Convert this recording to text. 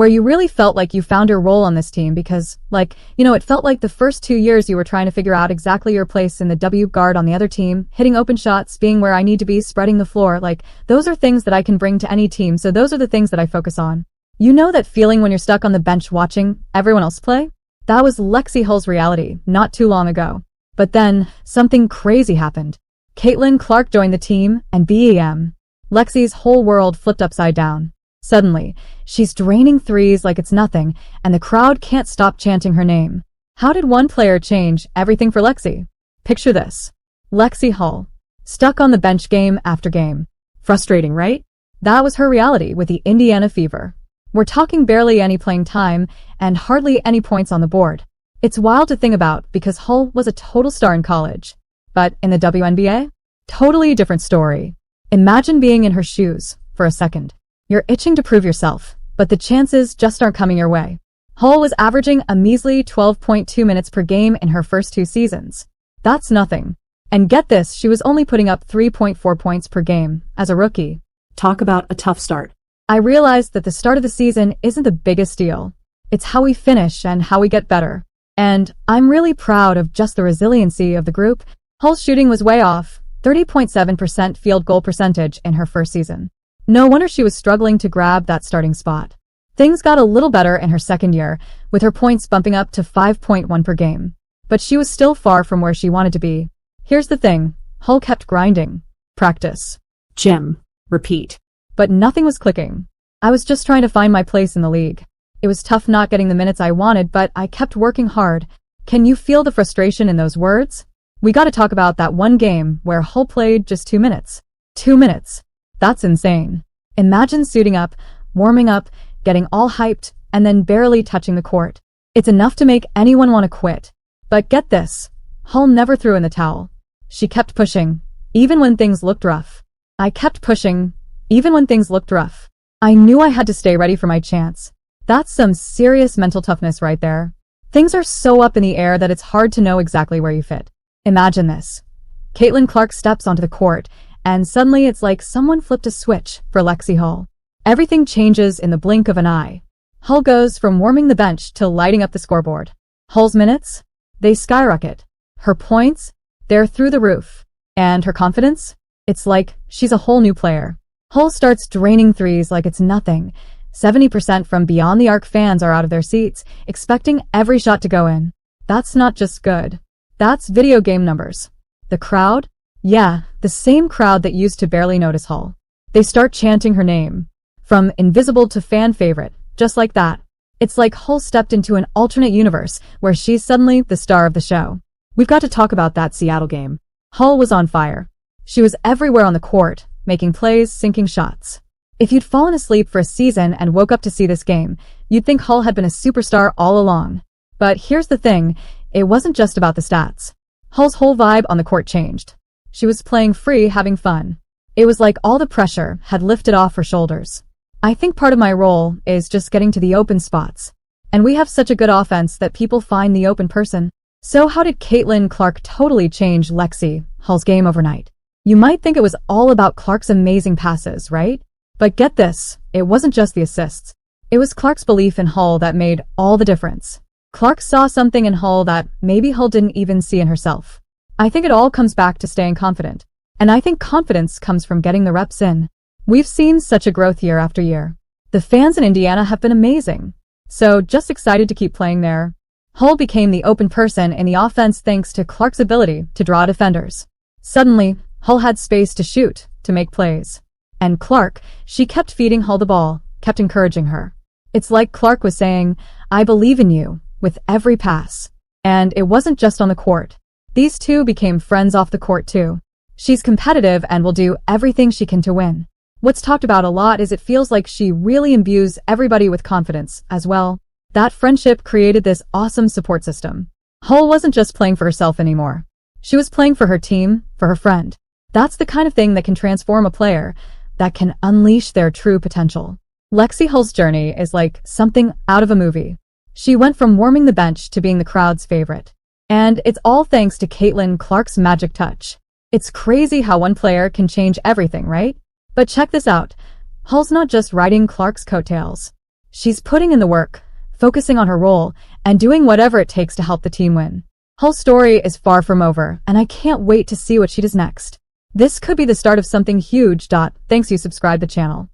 where you really felt like you found your role on this team because, it felt like the first 2 years you were trying to figure out exactly your place in the W guard on the other team, hitting open shots, being where I need to be, spreading the floor. Those are things that I can bring to any team, so those are the things that I focus on. You know that feeling when you're stuck on the bench watching everyone else play? That was Lexie Hull's reality not too long ago. But then, something crazy happened. Caitlin Clark joined the team, and BAM. Lexie's whole world flipped upside down. Suddenly, she's draining threes like it's nothing, and the crowd can't stop chanting her name. How did one player change everything for Lexie? Picture this. Lexie Hull, stuck on the bench game after game. Frustrating, right? That was her reality with the Indiana Fever. We're talking barely any playing time and hardly any points on the board. It's wild to think about because Hull was a total star in college. But in the WNBA? Totally different story. Imagine being in her shoes for a second. You're itching to prove yourself, but the chances just aren't coming your way. Hull was averaging a measly 12.2 minutes per game in her first 2 seasons. That's nothing. And get this, she was only putting up 3.4 points per game as a rookie. Talk about a tough start. I realized that the start of the season isn't the biggest deal. It's how we finish and how we get better. And I'm really proud of just the resiliency of the group. Hull's shooting was way off, 30.7% field goal percentage in her first season. No wonder she was struggling to grab that starting spot. Things got a little better in her second year, with her points bumping up to 5.1 per game. But she was still far from where she wanted to be. Here's the thing, Hull kept grinding. Practice. Gym. Repeat. But nothing was clicking. I was just trying to find my place in the league. It was tough not getting the minutes I wanted, but I kept working hard. Can you feel the frustration in those words? We gotta talk about that one game where Hull played just 2 minutes. 2 minutes. That's insane. Imagine suiting up, warming up, getting all hyped, and then barely touching the court. It's enough to make anyone want to quit. But get this. Hull never threw in the towel. She kept pushing, even when things looked rough. I kept pushing, even when things looked rough. I knew I had to stay ready for my chance. That's some serious mental toughness right there. Things are so up in the air that it's hard to know exactly where you fit. Imagine this. Caitlin Clark steps onto the court, and suddenly it's like someone flipped a switch for Lexie Hull. Everything changes in the blink of an eye. Hull goes from warming the bench to lighting up the scoreboard. Hull's minutes? They skyrocket. Her points? They're through the roof. And her confidence? It's like she's a whole new player. Hull starts draining threes like it's nothing. 70% from beyond the arc. Fans are out of their seats, expecting every shot to go in. That's not just good. That's video game numbers. The crowd? Yeah, the same crowd that used to barely notice Hull. They start chanting her name. From invisible to fan favorite, just like that. It's like Hull stepped into an alternate universe where she's suddenly the star of the show. We've got to talk about that Seattle game. Hull was on fire. She was everywhere on the court, making plays, sinking shots. If you'd fallen asleep for a season and woke up to see this game, you'd think Hull had been a superstar all along. But here's the thing, it wasn't just about the stats. Hull's whole vibe on the court changed. She was playing free, having fun. It was like all the pressure had lifted off her shoulders. I think part of my role is just getting to the open spots. And we have such a good offense that people find the open person. So how did Caitlin Clark totally change Lexie Hull's game overnight? You might think it was all about Clark's amazing passes, right? But get this, it wasn't just the assists. It was Clark's belief in Hull that made all the difference. Clark saw something in Hull that maybe Hull didn't even see in herself. I think it all comes back to staying confident. And I think confidence comes from getting the reps in. We've seen such a growth year after year. The fans in Indiana have been amazing. So just excited to keep playing there. Hull became the open person in the offense thanks to Clark's ability to draw defenders. Suddenly, Hull had space to shoot, to make plays. And Clark, she kept feeding Hull the ball, kept encouraging her. It's like Clark was saying, I believe in you, with every pass. And it wasn't just on the court. These two became friends off the court too. She's competitive and will do everything she can to win. What's talked about a lot is it feels like she really imbues everybody with confidence as well. That friendship created this awesome support system. Hull wasn't just playing for herself anymore. She was playing for her team, for her friend. That's the kind of thing that can transform a player, that can unleash their true potential. Lexie Hull's journey is like something out of a movie. She went from warming the bench to being the crowd's favorite. And it's all thanks to Caitlin Clark's magic touch. It's crazy how one player can change everything, right? But check this out. Hull's not just riding Clark's coattails. She's putting in the work, focusing on her role, and doing whatever it takes to help the team win. Whole story is far from over, and I can't wait to see what she does next. This could be the start of something huge. Thanks you subscribe the channel.